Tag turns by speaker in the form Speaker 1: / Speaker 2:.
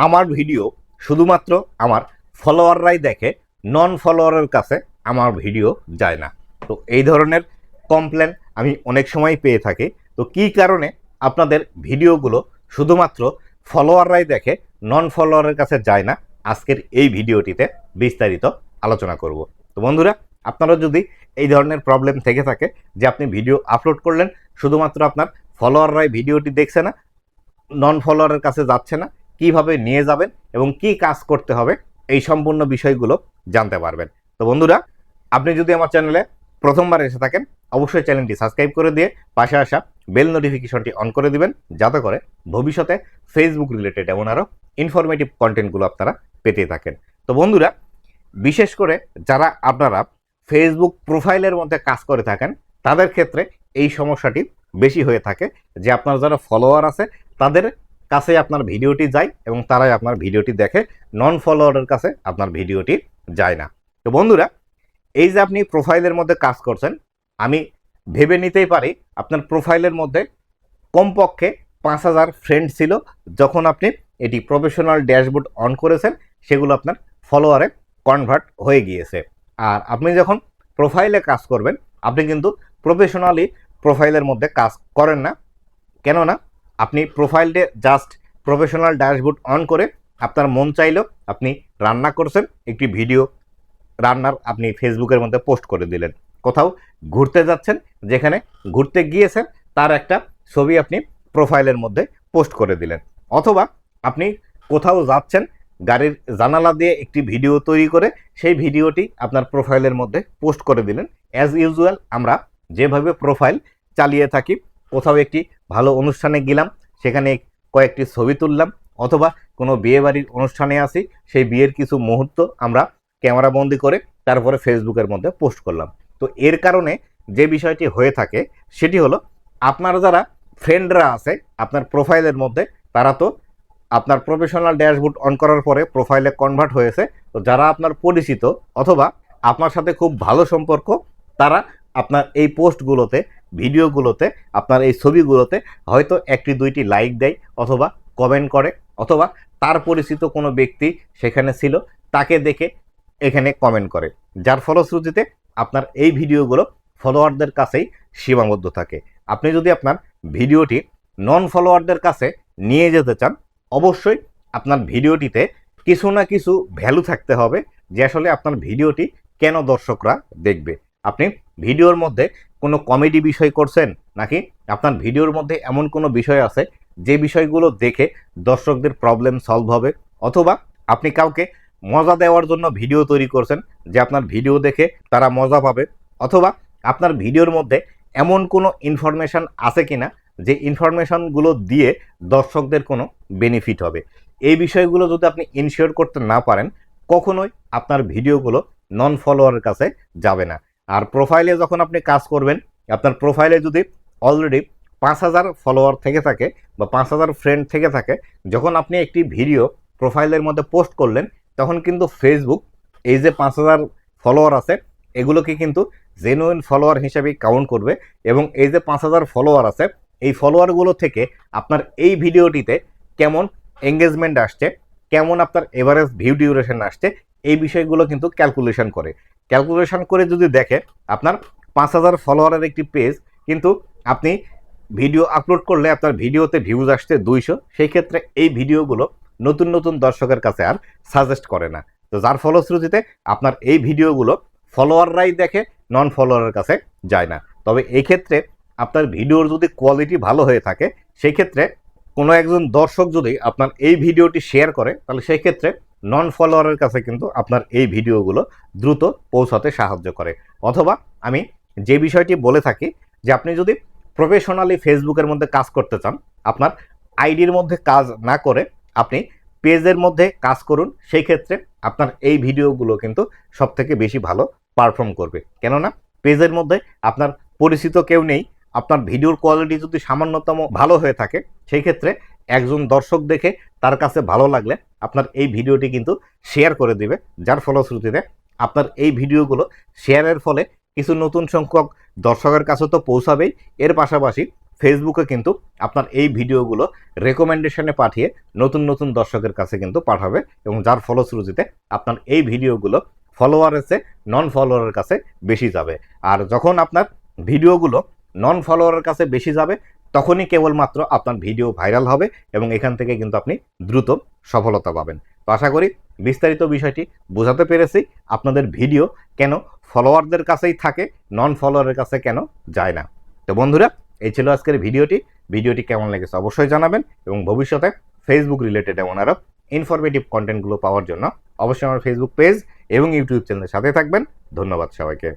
Speaker 1: আমার ভিডিও শুধুমাত্র আমার ফলোয়াররাই দেখে, নন ফলোয়ারের কাছে আমার ভিডিও যায় না। তো এই ধরনের কমপ্লেন আমি অনেক সময় পেয়ে থাকি। তো কী কারণে আপনাদের ভিডিওগুলো শুধুমাত্র ফলোয়াররাই দেখে, নন ফলোয়ারের কাছে যায় না, আজকের এই ভিডিওটিতে বিস্তারিত আলোচনা করব। তো বন্ধুরা, আপনারা যদি এই ধরনের প্রবলেম থেকে থাকে যে আপনি ভিডিও আপলোড করলেন, শুধুমাত্র আপনার ফলোয়াররাই ভিডিওটি দেখছে না, নন ফলোয়ারের কাছে যাচ্ছে না, কিভাবে নিয়ে যাবেন এবং কি কাজ করতে হবে, এই সম্পূর্ণ বিষয়গুলো জানতে পারবেন। তো বন্ধুরা, আপনি যদি আমার চ্যানেলে প্রথমবার এসে থাকেন, অবশ্যই চ্যানেলটি সাবস্ক্রাইব করে দিয়ে পাশে আসা বেল নোটিফিকেশনটি অন করে দিবেন, যাতে করে ভবিষ্যতে ফেসবুক রিলেটেড এমন আরও ইনফরমেটিভ কন্টেন্টগুলো আপনারা পেতে থাকেন। তো বন্ধুরা, বিশেষ করে যারা আপনারা ফেসবুক প্রোফাইলের মধ্যে কাজ করে থাকেন, তাদের ক্ষেত্রে এই সমস্যাটি বেশি হয়ে থাকে যে আপনার যারা ফলোয়ার আছে তাদের কাছে আপনার ভিডিওটি যায় এবং তারাই আপনার ভিডিওটি দেখে, নন ফলোয়ারের কাছে আপনার ভিডিওটি যায় না। তো বন্ধুরা, এই যে আপনি প্রোফাইলের মধ্যে কাজ করছেন, আমি ভেবে নিতেই পারি আপনার প্রোফাইলের মধ্যে কমপক্ষে 5,000 ফ্রেন্ড ছিল। যখন আপনি এটি প্রফেশনাল ড্যাশবোর্ড অন করেছেন, সেগুলো আপনার ফলোয়ারে কনভার্ট হয়ে গিয়েছে। আর আপনি যখন প্রোফাইলে কাজ করবেন, আপনি কিন্তু প্রফেশনালি প্রোফাইলের মধ্যে কাজ করেন না। কেননা আপনি প্রোফাইলটে জাস্ট প্রফেশনাল ড্যাশবোর্ড অন করে আপনার মন চাইলেও আপনি রান্না করছেন, একটি ভিডিও রান্নার আপনি ফেসবুকের মধ্যে পোস্ট করে দিলেন। কোথাও ঘুরতে যাচ্ছেন, যেখানে ঘুরতে গিয়েছেন তার একটা ছবি আপনি প্রোফাইলের মধ্যে পোস্ট করে দিলেন। অথবা আপনি কোথাও যাচ্ছেন, গাড়ির জানালা দিয়ে একটি ভিডিও তৈরি করে সেই ভিডিওটি আপনার প্রোফাইলের মধ্যে পোস্ট করে দিলেন। অ্যাজ ইউজুয়াল আমরা যেভাবে প্রোফাইল চালিয়ে থাকি, কোথাও একটি ভালো অনুষ্ঠানে গেলাম, সেখানে কয়েকটি ছবি তুললাম, অথবা কোনো বিয়েবাড়ির অনুষ্ঠানে আসি, সেই বিয়ের কিছু মুহূর্ত আমরা ক্যামেরা বন্দি করে তারপরে ফেসবুকের মধ্যে পোস্ট করলাম। তো এর কারণে যে বিষয়টি হয়ে থাকে সেটি হলো, আপনার যারা ফ্রেন্ডরা আছে আপনার প্রোফাইলের মধ্যে, তারা তো আপনার প্রফেশনাল ড্যাশবোর্ড অন করার পরে প্রোফাইলে কনভার্ট হয়েছে। তো যারা আপনার পরিচিত অথবা আপনার সাথে খুব ভালো সম্পর্ক, তারা আপনার এই পোস্টগুলোতে, ভিডিওগুলোতে, আপনার এই ছবিগুলোতে হয়তো একটি দুইটি লাইক দেয়, অথবা কমেন্ট করে, অথবা তার পরিচিত কোনো ব্যক্তি সেখানে ছিল, তাকে দেখে এখানে কমেন্ট করে, যার ফলশ্রুতিতে আপনার এই ভিডিওগুলো ফলোয়ারদের কাছেই সীমাবদ্ধ থাকে। আপনি যদি আপনার ভিডিওটি নন ফলোয়ারদের কাছে নিয়ে যেতে চান, অবশ্যই আপনার ভিডিওটিতে কিছু না কিছু ভ্যালু থাকতে হবে, যে আসলে আপনার ভিডিওটি কেন দর্শকরা দেখবে। আপনি ভিডিওর মধ্যে কোনো কমেডি বিষয় করছেন, নাকি আপনার ভিডিওর মধ্যে এমন কোনো বিষয় আছে যে বিষয়গুলো দেখে দর্শকদের প্রবলেম সলভ হবে, অথবা আপনি কাউকে মজা দেওয়ার জন্য ভিডিও তৈরি করছেন যে আপনার ভিডিও দেখে তারা মজা পাবে, অথবা আপনার ভিডিওর মধ্যে এমন কোনো ইনফরমেশান আছে কিনা যে ইনফরমেশানগুলো দিয়ে দর্শকদের কোনো বেনিফিট হবে। এই বিষয়গুলো যদি আপনি ইনশিওর করতে না পারেন, কখনোই আপনার ভিডিওগুলো নন ফলোয়ারের কাছে যাবে না। আর প্রোফাইলে যখন আপনি কাজ করবেন, আপনার প্রোফাইলে যদি অলরেডি 5,000 ফলোয়ার থেকে থাকে বা 5,000 ফ্রেন্ড থেকে থাকে, যখন আপনি একটি ভিডিও প্রোফাইলের মধ্যে পোস্ট করলেন, তখন কিন্তু ফেসবুক এই যে 5,000 ফলোয়ার আছে, এগুলোকে কিন্তু জেনুইন ফলোয়ার হিসেবে কাউন্ট করবে, এবং এই যে 5,000 ফলোয়ার আছে, এই ফলোয়ারগুলো থেকে আপনার এই ভিডিওটিতে কেমন এঙ্গেজমেন্ট আসছে, কেমন আপনার এভারেজ ভিউ ডিউরেশন আসছে, এই বিষয়গুলো কিন্তু ক্যালকুলেশন করে যদি দেখে আপনার 5,000 ফলোয়ারের একটি পেজ, কিন্তু আপনি ভিডিও আপলোড করলে আপনার ভিডিওতে ভিউজ আসছে 200, সেই ক্ষেত্রে এই ভিডিওগুলো নতুন নতুন দর্শকের কাছে আর সাজেস্ট করে না। তো যার ফলশ্রুতিতে আপনার এই ভিডিওগুলো ফলোয়াররাই দেখে, নন ফলোয়ারের কাছে যায় না। তবে এই ক্ষেত্রে আপনার ভিডিওর যদি কোয়ালিটি ভালো হয়ে থাকে, সেই ক্ষেত্রে কোনো একজন দর্শক যদি আপনার এই ভিডিওটি শেয়ার করে, তাহলে সেই ক্ষেত্রে নন ফলোয়ারের কাছে কিন্তু আপনার এই ভিডিওগুলো দ্রুত পৌঁছাতে সাহায্য করে। অথবা আমি যে বিষয়টি বলে থাকি যে আপনি যদি প্রফেশনালি ফেসবুকের মধ্যে কাজ করতে চান, আপনার আইডির মধ্যে কাজ না করে আপনি পেজের মধ্যে কাজ করুন, সেই ক্ষেত্রে আপনার এই ভিডিওগুলো কিন্তু সবথেকে বেশি ভালো পারফর্ম করবে। কেননা পেজের মধ্যে আপনার পরিচিত কেউ নেই, আপনার ভিডিওর কোয়ালিটি যদি সামান্যতম ভালো হয়ে থাকে, সেই ক্ষেত্রে একজন দর্শক দেখে তার কাছে ভালো লাগলে আপনার এই ভিডিওটি কিন্তু শেয়ার করে দিবে, যার ফলশ্রুতিতে আপনার এই ভিডিওগুলো শেয়ারের ফলে কিছু নতুন সংখ্যক দর্শকের কাছে তো পৌঁছাবেই, এর পাশাপাশি ফেসবুকে কিন্তু আপনার এই ভিডিওগুলো রেকমেন্ডেশনে পাঠিয়ে নতুন নতুন দর্শকের কাছে কিন্তু পাঠাবে, এবং যার ফলশ্রুতিতে আপনার এই ভিডিওগুলো ফলোয়ারের নন ফলোয়ারের কাছে বেশি যাবে। আর যখন আপনার ভিডিওগুলো নন ফলোয়ারের কাছে বেশি যাবে, তখনই কেবলমাত্র আপনার ভিডিও ভাইরাল হবে এবং এখান থেকে কিন্তু আপনি দ্রুত সফলতা পাবেন। তো আশা করি বিস্তারিত বিষয়টি বোঝাতে পেরেছি, আপনাদের ভিডিও কেন ফলোয়ারদের কাছেই থাকে, নন ফলোয়ারের কাছে কেন যায় না। তো বন্ধুরা, এই ছিল আজকের ভিডিওটি কেমন লেগেছে অবশ্যই জানাবেন, এবং ভবিষ্যতে ফেসবুক রিলেটেড এমন আরও ইনফরমেটিভ কন্টেন্টগুলো পাওয়ার জন্য অবশ্যই আমার ফেসবুক পেজ এবং ইউটিউব চ্যানেলের সাথে থাকবেন। ধন্যবাদ সবাইকে।